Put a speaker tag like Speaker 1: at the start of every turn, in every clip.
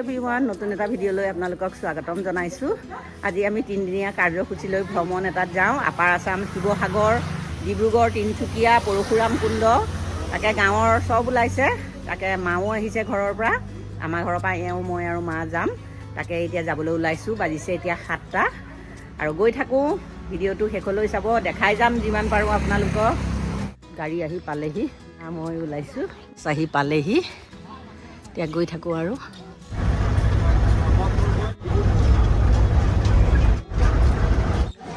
Speaker 1: Everyone, নতুন এটা ভিডিঅ'লৈ আপোনালোকক স্বাগতম জনাইছোঁ। আজি আমি 3 দিনীয়া কাৰ্যসূচীলৈ ভ্ৰমণ এটাত যাওঁ। আপাৰ আছাম, শিৱসাগৰ, ডিব্ৰুগড়, তিনিচুকীয়া, পৰশুৰাম কুণ্ড, তাকে গাঁৱৰ চব ওলাইছে। তাকে মাও আহিছে ঘৰৰ পৰা, আমাৰ ঘৰৰ পৰা এওঁ, মই আৰু মা যাম। তাকে এতিয়া যাবলৈ ওলাইছোঁ। বাজিছে এতিয়া 7টা আৰু গৈ থাকোঁ। ভিডিঅ'টো শেষলৈ চাব, দেখাই যাম যিমান পাৰোঁ আপোনালোকক। গাড়ী আহি পালেহি, মই ওলাইছোঁ, আহি পালেহি। এতিয়া গৈ থাকোঁ আৰু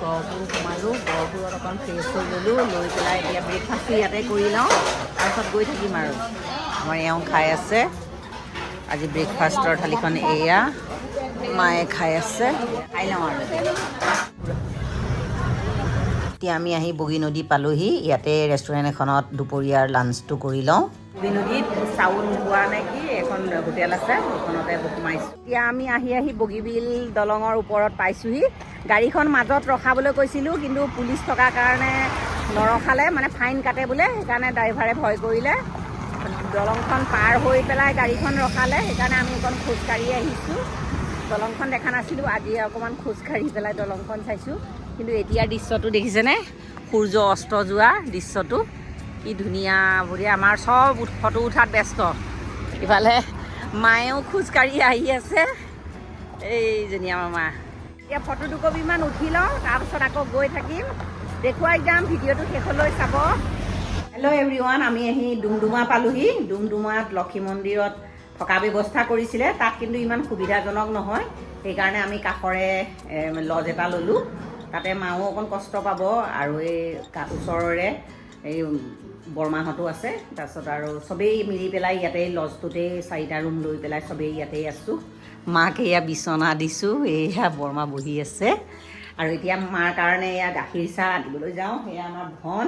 Speaker 1: গহপুৰ সোমালোঁ। গহপুৰত অকণ ফ্ৰেছ হৈ গ'লোঁ, লৈ পেলাই এতিয়া ব্ৰেকফাষ্টটো ইয়াতে কৰি লওঁ, তাৰপিছত গৈ থাকিম আৰু। আমাৰ এওঁ খাই আছে আজি ব্ৰেকফাষ্টৰ থালিখন, এয়া মায়ে খাই আছে, খাই লওঁ আৰু। এতিয়া আমি আহি বগীনদী পালোহি। ইয়াতে ৰেষ্টুৰেণ্ট এখনত দুপৰীয়াৰ লাঞ্চটো কৰি লওঁ। বগীনদীত চাউল হোৱা নে কি এখন হোটেল আছে, সেইখনতে সোমাইছোঁ। এতিয়া আমি আহি বগীবিল দলঙৰ ওপৰত পাইছোঁহি। গাড়ীখন মাজত ৰখাবলৈ কৈছিলোঁ, কিন্তু পুলিচ থকাৰ কাৰণে নৰখালে, মানে ফাইন কাটে বোলে। সেইকাৰণে ড্ৰাইভাৰে ভয় কৰিলে, দলংখন পাৰ হৈ পেলাই গাড়ীখন ৰখালে। সেইকাৰণে আমি অকণ খোজকাঢ়ি আহিছোঁ। দলংখন দেখা নাছিলোঁ, আজি অকণমান খোজকাঢ়ি পেলাই দলংখন চাইছোঁ। কিন্তু এতিয়া দৃশ্যটো দেখিছেনে, সূৰ্য অস্ত যোৱা দৃশ্যটো কি ধুনীয়া। বুলি আমাৰ চব ফটো উঠাত ব্যস্ত। ইফালে মায়েও খোজকাঢ়ি আহি আছে, এইজনী আমাৰ মা। এতিয়া ফটো দুকপিমান উঠি লওঁ, তাৰপিছত আকৌ গৈ থাকিম, দেখুৱাই যাম। ভিডিঅ'টো শেষলৈ চাব। হেল্ল' এভৰিৱান, আমি আহি ডুমডুমা পালোহি। ডুমডুমাত লক্ষী মন্দিৰত থকা ব্যৱস্থা কৰিছিলে, তাত কিন্তু ইমান সুবিধাজনক নহয়। সেইকাৰণে আমি কাষৰে লজ এটা ল'লোঁ। তাতে মাও অকণ কষ্ট পাব, আৰু এই ওচৰৰে এই বৰমাহঁতো আছে। তাৰপিছত আৰু চবেই মিলি পেলাই ইয়াতে লজটোতেই 4টা ৰুম লৈ পেলাই চবেই ইয়াতেই আছোঁ। মাক এয়া বিচনা দিছোঁ, এয়া বৰমা বহি আছে। আৰু এতিয়া মাৰ কাৰণে এয়া গাখীৰ চাহ আনিবলৈ যাওঁ। সেয়া আমাৰ ভন।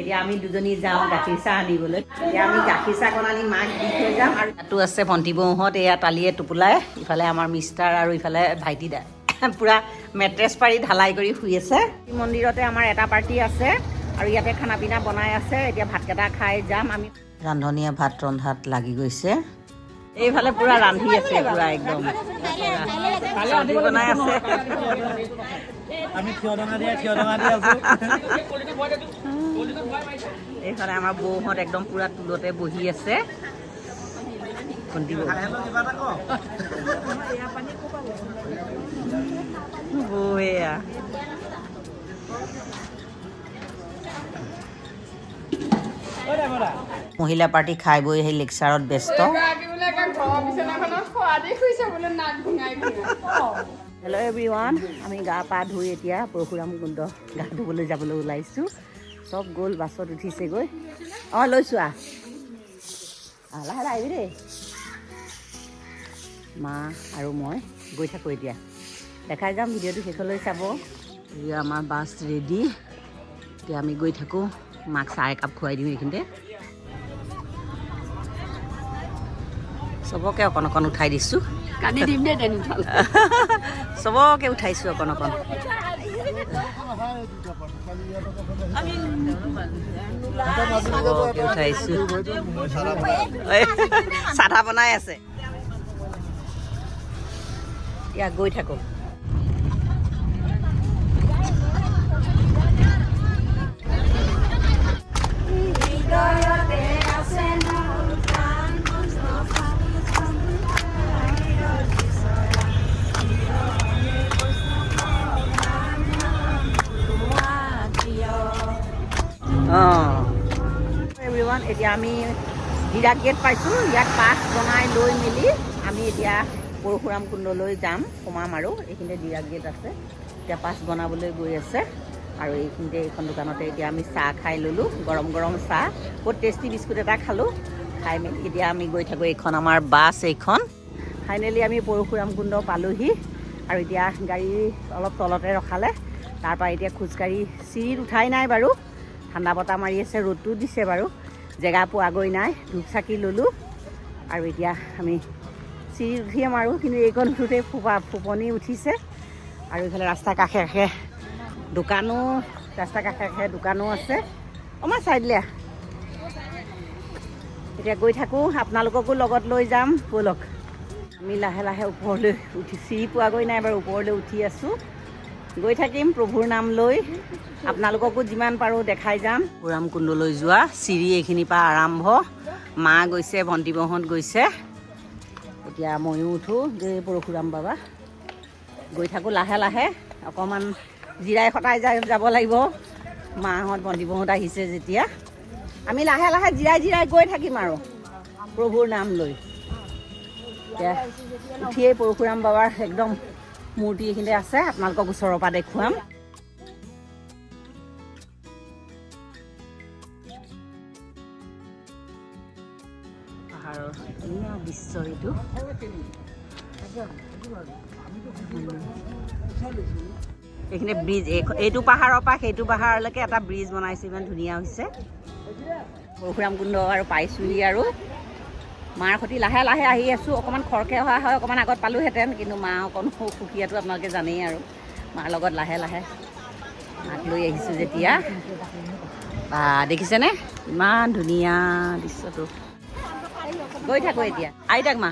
Speaker 1: এতিয়া আমি দুজনী যাওঁ গাখীৰ চাহ আনিবলৈ। এতিয়া আমি গাখীৰ চাহকণ আনি মাক দি থৈ যাম। আৰু ইয়াতো আছে ভণ্টি বৌহঁত, এয়া টালিয়ে টোপোলাই। ইফালে আমাৰ মিষ্টাৰ আৰু ইফালে ভাইটি দা পূৰা মেট্ৰেছ পাৰি ঢালাই কৰি শুই আছে। মন্দিৰতে আমাৰ এটা পাৰ্টি আছে, আৰু ইয়াতে খানা পিনা বনাই আছে। এতিয়া ভাতকেইটা খাই যাম আমি। ৰান্ধনীয়ে ভাত ৰন্ধাত লাগি গৈছে। এইফালে পূৰা ৰান্ধি আছে, পূৰা একদম চব্জি বনাই আছে। এইফালে আমাৰ বৌহঁত একদম পূৰা টুলতে বহি আছে। ভণ্টি বৌ এয়া মহিলা পাৰ্টি খাই বৈ সেই লেকচাৰত ব্যস্ত। হেল্ল' এভৰিৱান, আমি গা পা ধুই এতিয়া পৰশুৰাম কুণ্ড গা ধুবলৈ যাবলৈ ওলাইছোঁ। চব গ'ল, বাছত উঠিছেগৈ। অঁ লৈছোঁ, লাহে লাহে আহিবি দেই। মা আৰু মই গৈ থাকোঁ। এতিয়া দেখাই যাম, ভিডিঅ'টো শেষলৈ চাব। এতিয়া আমাৰ বাছ ৰেডি। এতিয়া আমি গৈ থাকোঁ। মাক চাহ একাপ খুৱাই দিওঁ এইখিনিতে। চবকে অকণ অকণ উঠাই দিছোঁ, কান্দি দিম দেই তেনে চবকে উঠাইছোঁ অকণ অকণ। চবকে উঠাইছোঁ। চাধা বনাই আছে। এতিয়া গৈ থাকোঁ। এভৰিৱান, এতিয়া আমি ডিৰাগ গেট পাইছোঁ। ইয়াত পাছ বনাই লৈ মেলি আমি এতিয়া পৰশুৰাম কুণ্ডলৈ যাম, সোমাম আৰু। এইখিনিতে ডিৰাগ গেট আছে। এতিয়া পাছ বনাবলৈ গৈ আছে, আৰু এইখিনিতে এইখন দোকানতে এতিয়া আমি চাহ খাই ল'লোঁ, গৰম গৰম চাহ। বহুত টেষ্টি বিস্কুট এটা খালোঁ। খাই মেলি এতিয়া আমি গৈ থাকোঁ। এইখন আমাৰ বাছ। এইখন ফাইনেলি আমি পৰশুৰাম কুণ্ড পালোহি। আৰু এতিয়া গাড়ী অলপ তলতে ৰখালে, তাৰপৰা এতিয়া খোজকাঢ়ি, চিৰিত উঠাই নাই বাৰু, ঠাণ্ডা বতাহ মাৰি আছে, ৰ'দটো দিছে বাৰু, জেগা পোৱাগৈ নাই। ধূপ চাকি ল'লোঁ, আৰু এতিয়া আমি চিৰিত উঠিম আৰু। কিন্তু এইকণ উঠোঁতে ফুপনি উঠিছে। আৰু এইফালে ৰাস্তাৰ কাষে কাষে দোকানো, দোকানো আছে। অমাৰ চাইডলৈ এতিয়া গৈ থাকোঁ, আপোনালোককো লগত লৈ যাম, ব'লক। আমি লাহে লাহে ওপৰলৈ চিৰি পোৱাগৈ নাই বাৰু ওপৰলৈ উঠি আছোঁ গৈ থাকিম প্ৰভুৰ নাম লৈ আপোনালোককো যিমান পাৰোঁ দেখাই যাম পৰশুৰাম কুণ্ডলৈ যোৱা চিৰি এইখিনিৰ পৰা আৰম্ভ মা গৈছে ভণ্টি বহঁত গৈছে এতিয়া ময়ো উঠোঁ গৈ পৰশুৰাম বাবা গৈ থাকোঁ লাহে লাহে অকণমান জিৰাই সতাই যাব লাগিব মাহঁত ভণ্টি বহঁত আহিছে যেতিয়া আমি লাহে লাহে জিৰাই গৈ থাকিম আৰু প্ৰভুৰ নাম লৈ এতিয়া উঠিয়েই পৰশুৰাম বাবাৰ একদম মূৰ্তি এইখিনিতে আছে আপোনালোকক ওচৰৰ পৰা দেখুৱাম পাহাৰৰ ধুনীয়া দৃশ্য এইটো এইখিনি ব্ৰিজ এইটো পাহাৰৰ পৰা সেইটো পাহাৰলৈকে এটা ব্ৰিজ বনাইছে ইমান ধুনীয়া হৈছে পৰশুৰাম কুণ্ড আৰু পাইছোঁহি আৰু মাৰ সৈতে লাহে লাহে আহি আছোঁ অকণমান খৰকৈ অহা হয় অকণমান আগত পালোঁহেঁতেন কিন্তু মা অকণ সুখীয়াটো আপোনালোকে জানেই আৰু মাৰ লগত লাহে লাহে মাক লৈ আহিছোঁ যেতিয়া বা দেখিছেনে ইমান ধুনীয়া দৃশ্যটো গৈ থাকোঁ এতিয়া আহি থাক মা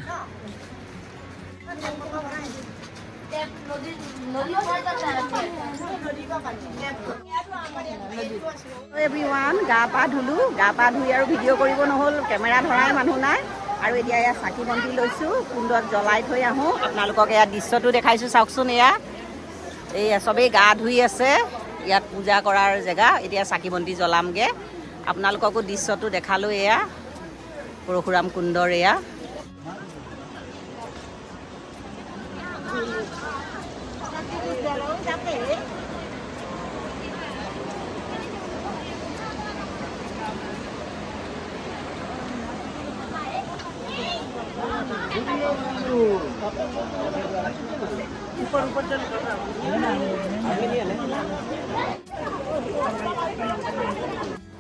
Speaker 1: এভৰিৱান গা পা ধুলোঁ গা পা ধুই আৰু ভিডিঅ' কৰিব নহ'ল কেমেৰা ধৰাই মানুহ নাই আৰু এতিয়া এয়া চাকি বন্তি লৈছোঁ কুণ্ডত জ্বলাই থৈ আহোঁ আপোনালোকক এয়া দৃশ্যটো দেখাইছোঁ চাওকচোন এয়া চবেই গা ধুই আছে ইয়াত পূজা কৰাৰ জেগা এতিয়া চাকি বন্তি জ্বলামগৈ আপোনালোককো দৃশ্যটো দেখালোঁ এয়া পৰশুৰাম কুণ্ডৰ এয়া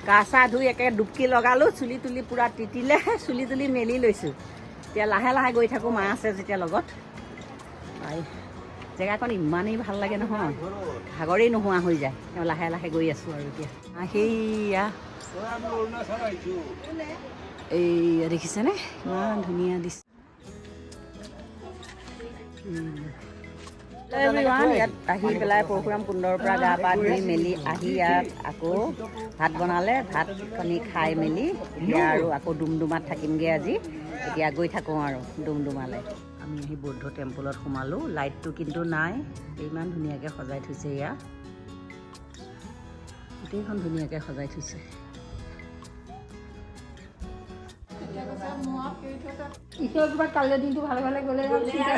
Speaker 1: গা চা ধুই একে ডুবকি লগালোঁ চুলি তুলি পূৰা তিতিলে চুলি তুলি মেলি লৈছোঁ এতিয়া লাহে লাহে গৈ থাকোঁ মা আছে যেতিয়া লগত জেগাকণ ইমানেই ভাল লাগে নহয় ভাগৰেই নোহোৱা হৈ যায় তেওঁ লাহে লাহে গৈ আছোঁ আৰু এতিয়া সেইয়া এইয়া দেখিছেনে ইমান ধুনীয়া দৃশ্য ইয়াত আহি পেলাই পৰশুৰাম কুণ্ডৰ পৰা গা পা ধুই মেলি আহি ইয়াত আকৌ ভাত বনালে ভাত পানী খাই মেলি এতিয়া আৰু আকৌ ডুমডুমাত থাকিমগৈ আজি এতিয়া গৈ থাকোঁ আৰু ডুমডুমালৈ আমি আহি বৌদ্ধ টেম্পলত সোমালোঁ লাইটটো কিন্তু নাই ইমান ধুনীয়াকৈ সজাই থৈছে এয়া গোটেইখন ধুনীয়াকৈ সজাই থৈছে
Speaker 2: ঈশ্বৰ কিবা কাইলৈ দিনটো ভালে ভালে গ'লে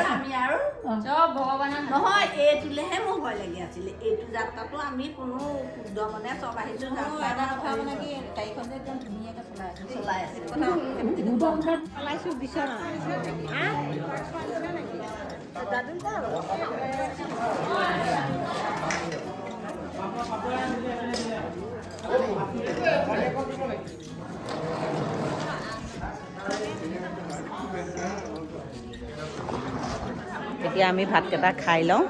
Speaker 3: আমি আৰু চব ভগৱানৰ নহয় এইটোলেহে মোৰ ভয় লাগি আছিলে এইটো যাত্ৰাটো আমি কোনো শুদ্ধ মানে চব আহিছোঁ এটা কথা মানে কি গাড়ীখন যে একদম ধুনীয়াকৈ চলাই আছে
Speaker 2: চলাইছোঁ বিচনা
Speaker 1: এতিয়া আমি ভাতকেইটা খাই লওঁ